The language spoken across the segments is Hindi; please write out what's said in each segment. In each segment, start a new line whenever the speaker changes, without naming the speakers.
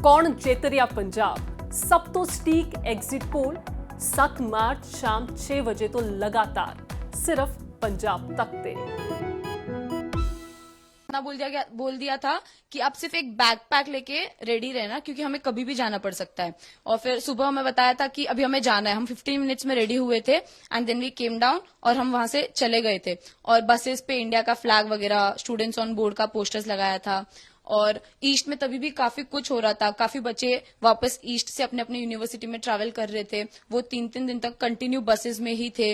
ਕੌਣ ਜਿੱਤ ਰਿਹਾ ਪੰਜਾਬ? ਸਭ ਤੋਂ ਸਟੀਕ ਐਗਜ਼ਿਟ ਪੋਲ 7 ਮਾਰਚ ਸ਼ਾਮ 6 ਵਜੇ ਤੋਂ ਲਗਾਤਾਰ सिर्फ पंजाब तक पे।
बोल दिया था कि आप सिर्फ एक बैकपैक लेके रेडी रहना, क्योंकि हमें कभी भी जाना पड़ सकता है। और फिर सुबह हमें बताया था कि अभी हमें जाना है। हम 15 मिनट्स में रेडी हुए थे and then we came down और हम वहां से चले गए थे। और बसेस पे इंडिया का फ्लैग वगैरह, स्टूडेंट्स ऑन बोर्ड का पोस्टर्स लगाया था। और ईस्ट में तभी भी काफी कुछ हो रहा था। काफी बच्चे वापस ईस्ट से अपने अपने यूनिवर्सिटी में ट्रैवल कर रहे थे। वो 3-3 दिन तक कंटिन्यू बसेस में ही थे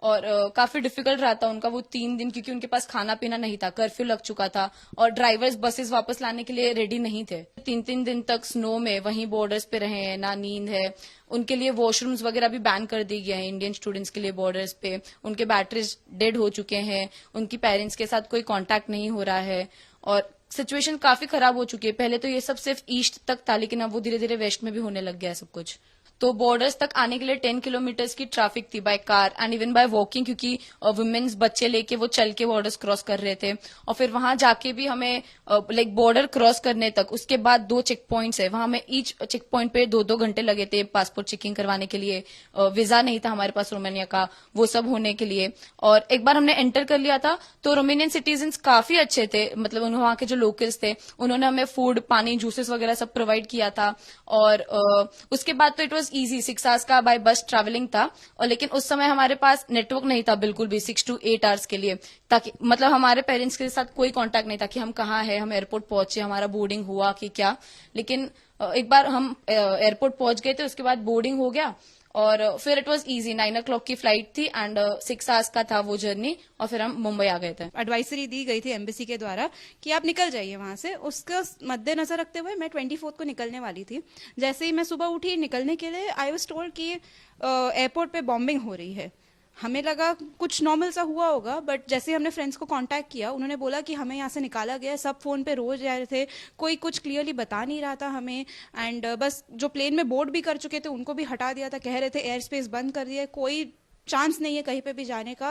और काफी डिफिकल्ट रहा था उनका वो 3 दिन, क्योंकि उनके पास खाना पीना नहीं था, कर्फ्यू लग चुका था और ड्राइवर्स बसेस वापस लाने के लिए रेडी नहीं थे। 3-3 दिन तक स्नो में वहीं बॉर्डर्स पे रहे हैं, ना नींद है। उनके लिए वॉशरूम्स वगैरह भी बैन कर दी गए हैं इंडियन स्टूडेंट्स के लिए बॉर्डर्स पे। उनके बैटरीज डेड हो चुके हैं, उनकी पेरेंट्स के साथ कोई कांटेक्ट नहीं हो रहा है और सिचुएशन काफी खराब हो चुकी है। पहले तो ये सब सिर्फ ईस्ट तक था, लेकिन अब वो धीरे धीरे वेस्ट में भी होने लग गया है सब कुछ। तो बॉर्डर्स तक आने के लिए 10 किलोमीटर्स की ट्रैफिक थी by car and even by walking, क्योंकि वुमेन्स बच्चे लेके वो चल के बॉर्डर्स क्रॉस कर रहे थे। और फिर वहां जाके भी हमें लाइक बॉर्डर क्रॉस करने तक, उसके बाद 2 चेक पॉइंट्स है, वहां हमें ईच चेक पॉइंट पे 2-2 घंटे लगे थे पासपोर्ट चेकिंग करवाने के लिए। वीजा नहीं था हमारे पास रोमानिया का, वो सब होने के लिए। और एक बार हमने एंटर कर लिया था तो रोमानियन सिटीजन्स काफी अच्छे थे, मतलब वहां के जो लोकल्स थे उन्होंने हमें फूड, पानी, जूसेस वगैरह सब प्रोवाइड किया था। और उसके बाद तो इट वॉज ईजी। 6 आवर्स का बाय बस ट्रैवलिंग था, और लेकिन उस समय हमारे पास नेटवर्क नहीं था बिल्कुल भी 6 to 8 आवर्स के लिए, ताकि मतलब हमारे पेरेंट्स के साथ कोई कांटेक्ट नहीं था कि हम कहाँ हैं, हम एयरपोर्ट पहुंचे, हमारा बोर्डिंग हुआ कि क्या। लेकिन एक बार हम एयरपोर्ट पहुंच गए थे, उसके बाद बोर्डिंग हो गया और फिर इट वॉज इजी। 9 o'clock की फ्लाइट थी एंड 6 आवर्स का था वो जर्नी, और फिर हम मुंबई आ गए थे।
एडवाइजरी दी गई थी एम्बेसी के द्वारा कि आप निकल जाइए वहां से। उसका मद्देनजर रखते हुए मैं 24 को निकलने वाली थी। जैसे ही मैं सुबह उठी निकलने के लिए, आई वाज टोल्ड कि एयरपोर्ट पे बॉम्बिंग हो रही है। हमें लगा कुछ नॉर्मल सा हुआ होगा, बट जैसे हमने फ्रेंड्स को कांटेक्ट किया, उन्होंने बोला कि हमें यहाँ से निकाला गया है। सब फोन पे रोज जा रहे थे, कोई कुछ क्लियरली बता नहीं रहा था हमें। एंड बस जो प्लेन में बोर्ड भी कर चुके थे उनको भी हटा दिया था, कह रहे थे एयर स्पेस बंद कर दिया है, कोई चांस नहीं है कहीं पे भी जाने का।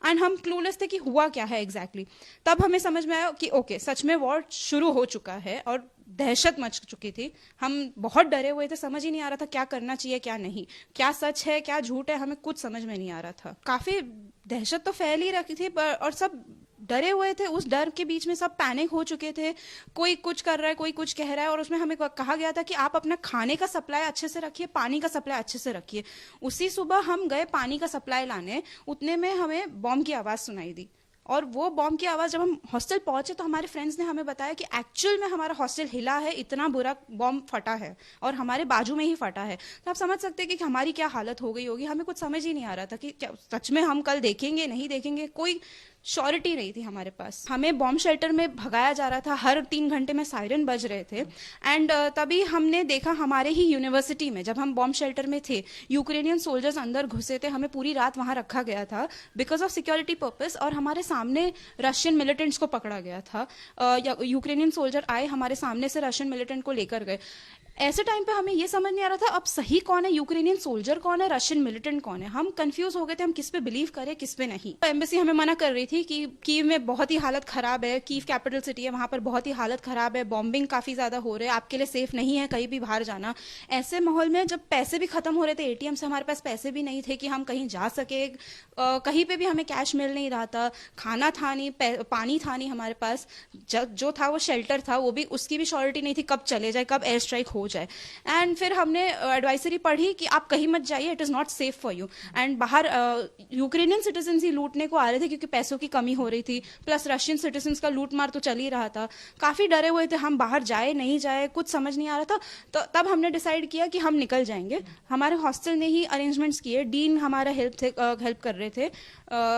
एंड हम क्लूलेस थे कि हुआ क्या है एग्जैक्टली। तब हमें समझ में आया कि ओके, सच में वॉर शुरू हो चुका है और दहशत मच चुकी थी। हम बहुत डरे हुए थे, समझ ही नहीं आ रहा था क्या करना चाहिए क्या नहीं, क्या सच है क्या झूठ है, हमें कुछ समझ में नहीं आ रहा था। काफी दहशत तो फैल ही रखी थी और सब डरे हुए थे। उस डर के बीच में सब पैनिक हो चुके थे, कोई कुछ कर रहा है, कोई कुछ कह रहा है। और उसमें हमें कहा गया था कि आप अपना खाने का सप्लाई अच्छे से रखिए, पानी का सप्लाई अच्छे से रखिए। उसी सुबह हम गए पानी का सप्लाई लाने, उतने में हमें बॉम्ब की आवाज सुनाई दी। और वो बॉम्ब की आवाज जब हम हॉस्टल पहुंचे तो हमारे फ्रेंड्स ने हमें बताया कि एक्चुअल में हमारा हॉस्टल हिला है, इतना बुरा बॉम्ब फटा है और हमारे बाजू में ही फटा है। तो आप समझ सकते हैं कि हमारी क्या हालत हो गई होगी। हमें कुछ समझ ही नहीं आ रहा था कि क्या सच में हम कल देखेंगे नहीं देखेंगे, कोई श्योरिटी नहीं थी हमारे पास। हमें बॉम्ब शेल्टर में भगाया जा रहा था, हर 3 घंटे में सायरन बज रहे थे। एंड तभी हमने देखा हमारे ही यूनिवर्सिटी में, जब हम बॉम्ब शेल्टर में थे, यूक्रेनियन सोल्जर्स अंदर घुसे थे। हमें पूरी रात वहां रखा गया था बिकॉज ऑफ सिक्योरिटी पर्पस। और हमारे सामने रशियन मिलिटेंट्स को पकड़ा गया था। यूक्रेनियन सोल्जर आए हमारे सामने से, रशियन मिलिटेंट को लेकर गए। ऐसे टाइम पे हमें ये समझ नहीं आ रहा था अब सही कौन है, यूक्रेनियन सोल्जर कौन है, रशियन मिलिटेंट कौन है। हम कंफ्यूज हो गए थे, हम किस पे बिलीव करें किस पे नहीं। एम्बेसी हमें मना कर रही थी कि कीव में बहुत ही हालत खराब है, कीव कैपिटल सिटी है, वहां पर बहुत ही हालत खराब है, बॉम्बिंग काफी ज्यादा हो रहे हैं, आपके लिए सेफ नहीं है कहीं भी बाहर जाना। ऐसे माहौल में जब पैसे भी खत्म हो रहे थे, एटीएम से हमारे पास पैसे भी नहीं थे कि हम कहीं जा सके, कहीं पे भी हमें कैश मिल नहीं रहा था, खाना था नहीं, पानी था नहीं हमारे पास, जो था वो शेल्टर था, वो भी उसकी भी श्योरिटी नहीं थी कब चले जाए, कब एयर स्ट्राइक हो जाए। एंड फिर हमने एडवाइजरी पढ़ी कि आप कहीं मत जाइए, it is not safe for you. And बाहर यूक्रेनियन सिटीजन ही लूटने को आ रहे थे क्योंकि पैसों की कमी हो रही थी, प्लस रशियन सिटीजन का लूट मार तो चल ही रहा था। काफी डरे हुए थे हम, बाहर जाए नहीं जाए कुछ समझ नहीं आ रहा था। तो तब हमने डिसाइड किया कि हम निकल जाएंगे। हमारे हॉस्टल ने ही अरेंजमेंट्स किए, डीन हमारा हेल्प कर रहे थे,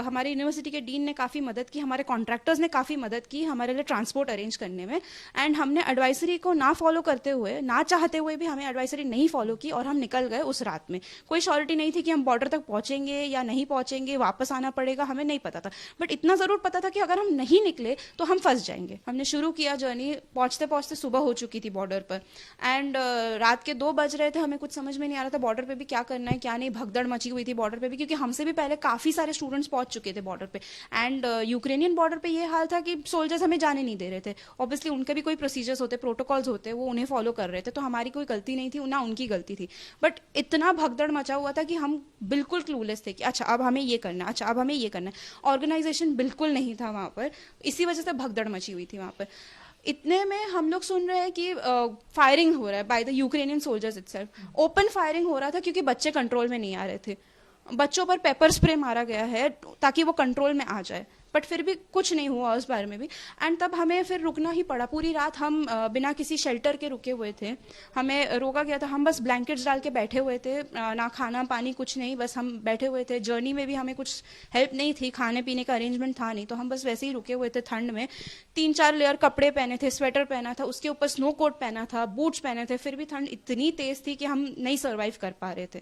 हमारे यूनिवर्सिटी के डीन ने काफी मदद की, हमारे कॉन्ट्रैक्टर्स ने काफी मदद की हमारे लिए ट्रांसपोर्ट अरेंज करने में। एंड हमने एडवाइजरी को ना फॉलो करते हुए, ना चाहते हुए भी हमें एडवाइजरी नहीं फॉलो की और हम निकल गए उस रात में। कोई श्योरिटी नहीं थी कि हम बॉर्डर तक पहुंचेंगे या नहीं पहुंचेंगे, वापस आना पड़ेगा, हमें नहीं पता था। बट इतना जरूर पता था कि अगर हम नहीं निकले तो हम फंस जाएंगे। हमने शुरू किया जर्नी, पहुंचते पहुंचते सुबह हो चुकी थी बॉर्डर पर। एंड रात के 2 बज रहे थे, हमें कुछ समझ में नहीं आ रहा था बॉर्डर पे भी क्या करना है क्या नहीं। भगदड़ मची हुई थी बॉर्डर पे भी, क्योंकि हमसे भी पहले काफी सारे स्टूडेंट्स पहुंच चुके थे बॉर्डर पे। एंड यूक्रेनियन बॉर्डर पे ये हाल था कि सोल्जर्स हमें जाने नहीं दे रहे थे। ऑब्वियसली उनके भी कोई प्रोसीजर्स होते, प्रोटोकॉल्स होते, वो उन्हें फॉलो कर रहे थे। तो हमारी कोई गलती नहीं थी, ना उनकी गलती थी, बट इतना भगदड़ मचा हुआ था कि हम बिल्कुल क्लूलेस थे कि अच्छा अब हमें ये करना है, अच्छा अब हमें ये करना है। ऑर्गेनाइजेशन बिल्कुल नहीं था वहाँ पर, इसी वजह से भगदड़ मची हुई थी वहाँ पर। इतने में हम लोग सुन रहे हैं कि फायरिंग हो रहा है by the Ukrainian soldiers itself. Open firing हो रहा था क्योंकि बच्चे कंट्रोल में नहीं आ रहे थे, बच्चों पर पेपर स्प्रे मारा गया है ताकि वो कंट्रोल में आ जाए, बट फिर भी कुछ नहीं हुआ उस बारे में भी। एंड तब हमें फिर रुकना ही पड़ा, पूरी रात हम बिना किसी शेल्टर के रुके हुए थे, हमें रोका गया था, हम बस ब्लैंकेट्स डाल के बैठे हुए थे, ना खाना पानी कुछ नहीं, बस हम बैठे हुए थे। जर्नी में भी हमें कुछ हेल्प नहीं थी, खाने पीने का अरेंजमेंट था नहीं, तो हम बस वैसे ही रुके हुए थे ठंड में। 3-4 लेयर कपड़े पहने थे, स्वेटर पहना था, उसके ऊपर स्नो कोट पहना था, बूट्स पहने थे, फिर भी ठंड इतनी तेज थी कि हम नहीं सर्वाइव कर पा रहे थे।